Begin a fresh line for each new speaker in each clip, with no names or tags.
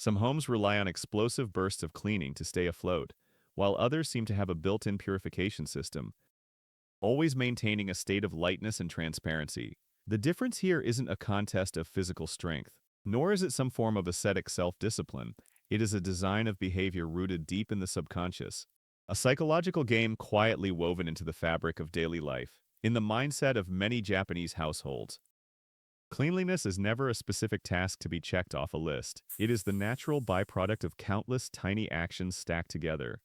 Some homes rely on explosive bursts of cleaning to stay afloat, while others seem to have a built-in purification system, always maintaining a state of lightness and transparency. The difference here isn't a contest of physical strength, nor is it some form of ascetic self-discipline. It is a design of behavior rooted deep in the subconscious, a psychological game quietly woven into the fabric of daily life. In the mindset of many Japanese households, cleanliness is never a specific task to be checked off a list. It is the natural byproduct of countless tiny actions stacked together.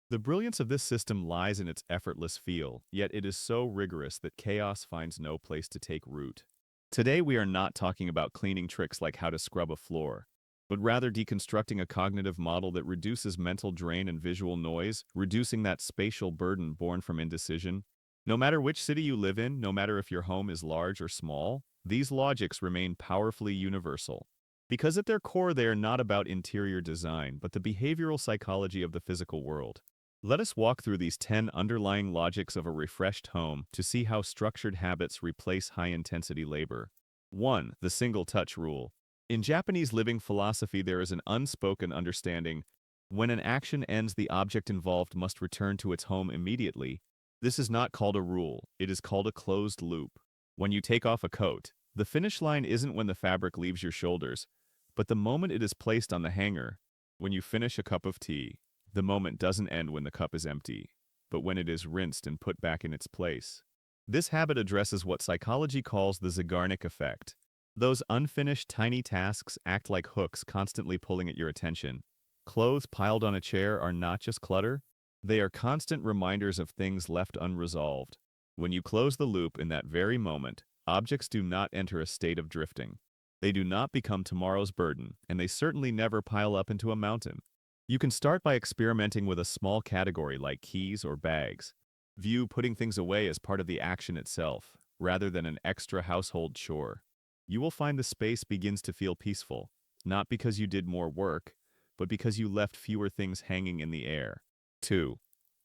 The brilliance of this system lies in its effortless feel, yet it is so rigorous that chaos finds no place to take root. Today we are not talking about cleaning tricks like how to scrub a floor, but rather deconstructing a cognitive model that reduces mental drain and visual noise, reducing that spatial burden born from indecision. No matter which city you live in, no matter if your home is large or small, these logics remain powerfully universal. Because at their core they are not about interior design, but the behavioral psychology of the physical world. Let us walk through these 10 underlying logics of a refreshed home to see how structured habits replace high-intensity labor. 1. The single-touch rule. In Japanese living philosophy, there is an unspoken understanding: when an action ends, the object involved must return to its home immediately. This is not called a rule, it is called a closed loop. When you take off a coat, the finish line isn't when the fabric leaves your shoulders, but the moment it is placed on the hanger. When you finish a cup of tea, the moment doesn't end when the cup is empty, but when it is rinsed and put back in its place. This habit addresses what psychology calls the Zeigarnik effect. Those unfinished tiny tasks act like hooks constantly pulling at your attention. Clothes piled on a chair are not just clutter, they are constant reminders of things left unresolved. When you close the loop in that very moment, objects do not enter a state of drifting. They do not become tomorrow's burden, and they certainly never pile up into a mountain. You can start by experimenting with a small category like keys or bags. View putting things away as part of the action itself, rather than an extra household chore. You will find the space begins to feel peaceful, not because you did more work, but because you left fewer things hanging in the air. 2.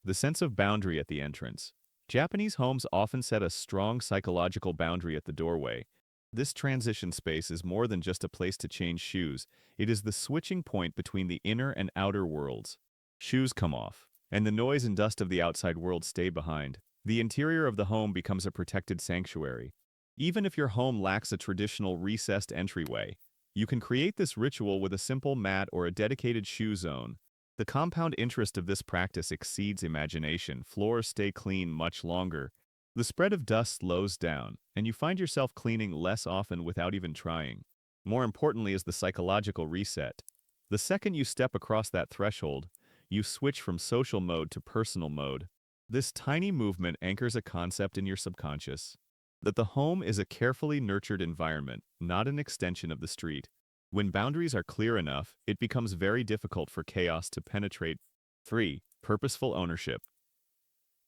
The sense of boundary at the entrance. Japanese homes often set a strong psychological boundary at the doorway. This transition space is more than just a place to change shoes, it is the switching point between the inner and outer worlds. Shoes come off, and the noise and dust of the outside world stay behind. The interior of the home becomes a protected sanctuary. Even if your home lacks a traditional recessed entryway, you can create this ritual with a simple mat or a dedicated shoe zone. The compound interest of this practice exceeds imagination. Floors stay clean much longer. The spread of dust slows down, and you find yourself cleaning less often without even trying. More importantly is the psychological reset. The second you step across that threshold, you switch from social mode to personal mode. This tiny movement anchors a concept in your subconscious: that the home is a carefully nurtured environment, not an extension of the street. When boundaries are clear enough, it becomes very difficult for chaos to penetrate. 3. Purposeful ownership.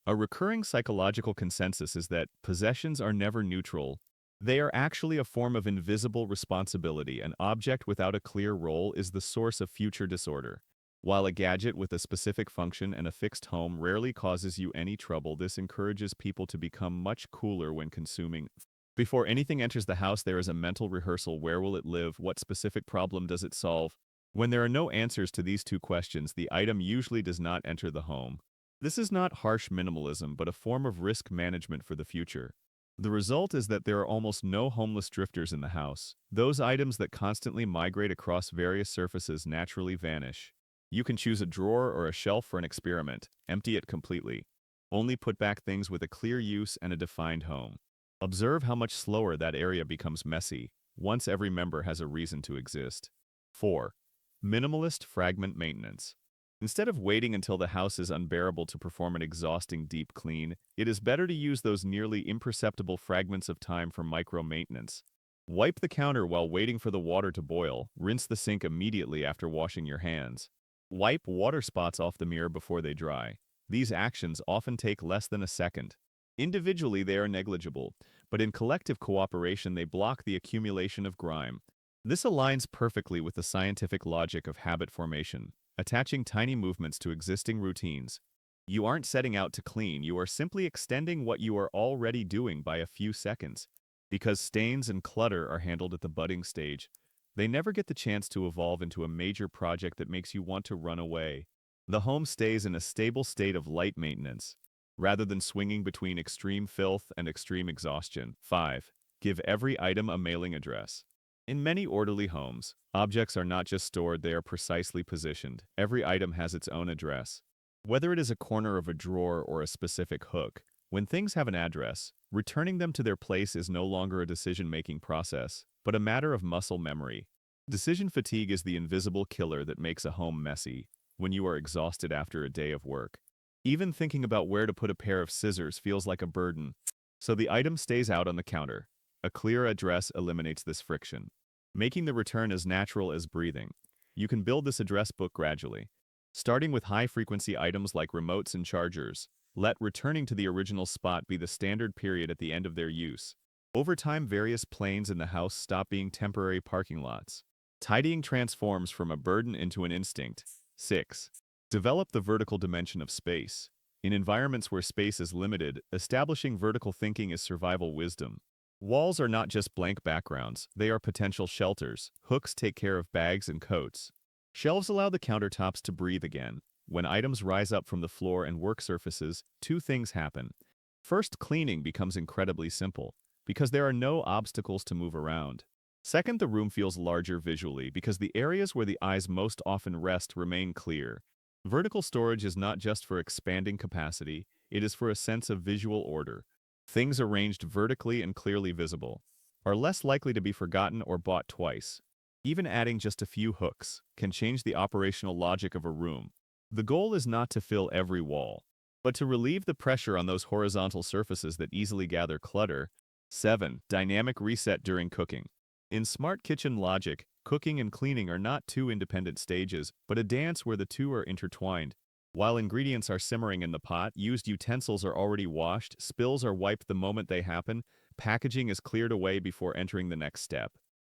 A recurring psychological consensus is that possessions are never neutral. They are actually a form of invisible responsibility. An object without a clear role is the source of future disorder. While a gadget with a specific function and a fixed home rarely causes you any trouble, this encourages people to become much cooler when consuming. Before anything enters the house, there is a mental rehearsal: where will it live? What specific problem does it solve? When there are no answers to these two questions, the item usually does not enter the home. This is not harsh minimalism, but a form of risk management for the future. The result is that there are almost no homeless drifters in the house. Those items that constantly migrate across various surfaces naturally vanish. You can choose a drawer or a shelf for an experiment, empty it completely. Only put back things with a clear use and a defined home. Observe how much slower that area becomes messy, once every member has a reason to exist. 4. Minimalist fragment maintenance. Instead of waiting until the house is unbearable to perform an exhausting deep clean, it is better to use those nearly imperceptible fragments of time for micro-maintenance. Wipe the counter while waiting for the water to boil. Rinse the sink immediately after washing your hands. Wipe water spots off the mirror before they dry. These actions often take less than a second. Individually, they are negligible, but in collective cooperation, they block the accumulation of grime. This aligns perfectly with the scientific logic of habit formation, attaching tiny movements to existing routines. You aren't setting out to clean, you are simply extending what you are already doing by a few seconds. Because stains and clutter are handled at the budding stage, They never get the chance to evolve into a major project that makes you want to run away. The home stays in a stable state of light maintenance, rather than swinging between extreme filth and extreme exhaustion. 5. Give every item a mailing address. In many orderly homes, objects are not just stored, they are precisely positioned. Every item has its own address. Whether it is a corner of a drawer or a specific hook, when things have an address, returning them to their place is no longer a decision-making process, but a matter of muscle memory. Decision fatigue is the invisible killer that makes a home messy when you are exhausted after a day of work. Even thinking about where to put a pair of scissors feels like a burden, so the item stays out on the counter. A clear address eliminates this friction, making the return as natural as breathing. You can build this address book gradually, starting with high-frequency items like remotes and chargers. Let returning to the original spot be the standard period at the end of their use. Over time, various planes in the house stop being temporary parking lots. Tidying transforms from a burden into an instinct. 6. Develop the vertical dimension of space. In environments where space is limited, establishing vertical thinking is survival wisdom. Walls are not just blank backgrounds, they are potential shelters. Hooks take care of bags and coats. Shelves allow the countertops to breathe again. When items rise up from the floor and work surfaces, two things happen. First, cleaning becomes incredibly simple, because there are no obstacles to move around. Second, the room feels larger visually, because the areas where the eyes most often rest remain clear. Vertical storage is not just for expanding capacity, it is for a sense of visual order. Things arranged vertically and clearly visible are less likely to be forgotten or bought twice. Even adding just a few hooks can change the operational logic of a room. The goal is not to fill every wall, but to relieve the pressure on those horizontal surfaces that easily gather clutter. 7. Dynamic reset during cooking. In smart kitchen logic, cooking and cleaning are not two independent stages, but a dance where the two are intertwined. While ingredients are simmering in the pot, used utensils are already washed, spills are wiped the moment they happen, packaging is cleared away before entering the next step.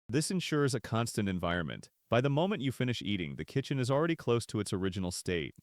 This ensures a constant environment. By the moment you finish eating, the kitchen is already close to its original state.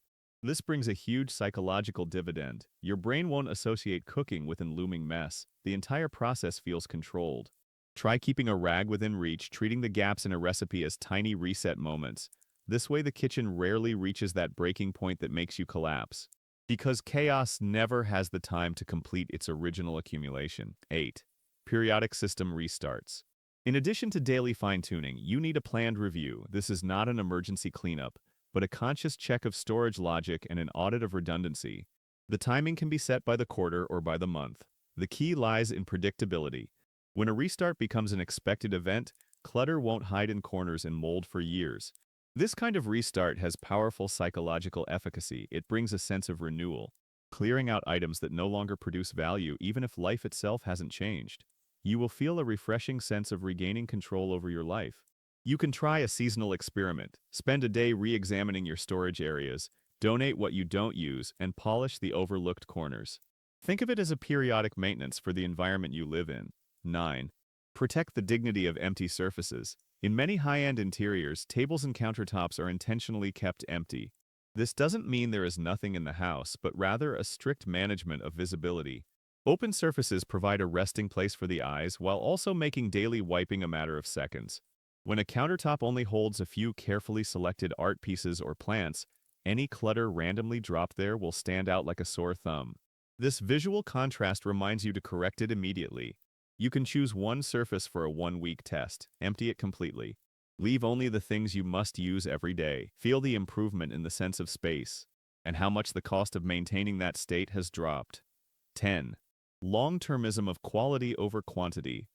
This brings a huge psychological dividend. Your brain won't associate cooking with a looming mess. The entire process feels controlled. Try keeping a rag within reach, treating the gaps in a recipe as tiny reset moments. This way the kitchen rarely reaches that breaking point that makes you collapse, because chaos never has the time to complete its original accumulation. 8. Periodic system restarts. In addition to daily fine-tuning, you need a planned review. This is not an emergency cleanup, but a conscious check of storage logic and an audit of redundancy. The timing can be set by the quarter or by the month. The key lies in predictability. When a restart becomes an expected event, clutter won't hide in corners and mold for years. This kind of restart has powerful psychological efficacy. It brings a sense of renewal, clearing out items that no longer produce value even if life itself hasn't changed. You will feel a refreshing sense of regaining control over your life. You can try a seasonal experiment. Spend a day re-examining your storage areas, donate what you don't use, and polish the overlooked corners. Think of it as a periodic maintenance for the environment you live in. 9. Protect the dignity of empty surfaces. In many high-end interiors, tables and countertops are intentionally kept empty. This doesn't mean there is nothing in the house, but rather a strict management of visibility. Open surfaces provide a resting place for the eyes while also making daily wiping a matter of seconds. When a countertop only holds a few carefully selected art pieces or plants, any clutter randomly dropped there will stand out like a sore thumb. This visual contrast reminds you to correct it immediately. You can choose one surface for a 1-week test, empty it completely. Leave only the things you must use every day. Feel the improvement in the sense of space, and how much the cost of maintaining that state has dropped. 10. Long-termism of quality over quantity.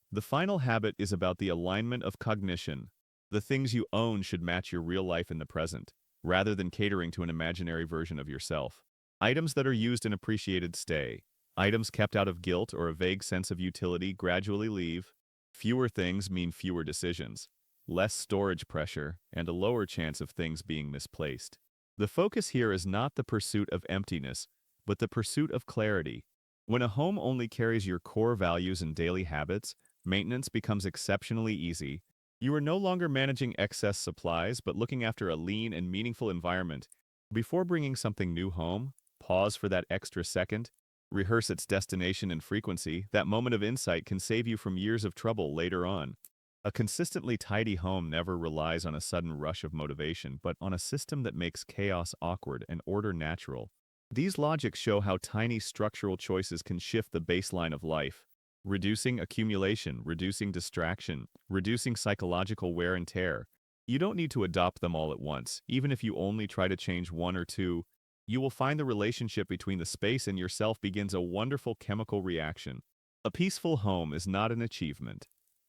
The final habit is about the alignment of cognition. The things you own should match your real life in the present, rather than catering to an imaginary version of yourself. Items that are used and appreciated stay. Items kept out of guilt or a vague sense of utility gradually leave. Fewer things mean fewer decisions, less storage pressure, and a lower chance of things being misplaced. The focus here is not the pursuit of emptiness, but the pursuit of clarity. When a home only carries your core values and daily habits, maintenance becomes exceptionally easy. You are no longer managing excess supplies, but looking after a lean and meaningful environment. Before bringing something new home, pause for that extra second. Rehearse its destination and frequency. That moment of insight can save you from years of trouble later on. A consistently tidy home never relies on a sudden rush of motivation, but on a system that makes chaos awkward and order natural. These logics show how tiny structural choices can shift the baseline of life, reducing accumulation, reducing distraction, reducing psychological wear and tear. You don't need to adopt them all at once. Even if you only try to change one or two, you will find the relationship between the space and yourself begins a wonderful chemical reaction. A peaceful home is not an achievement,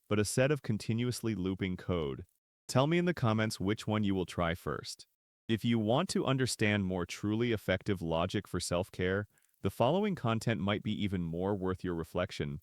but a set of continuously looping code. Tell me in the comments which one you will try first. If you want to understand more truly effective logic for self-care, the following content might be even more worth your reflection.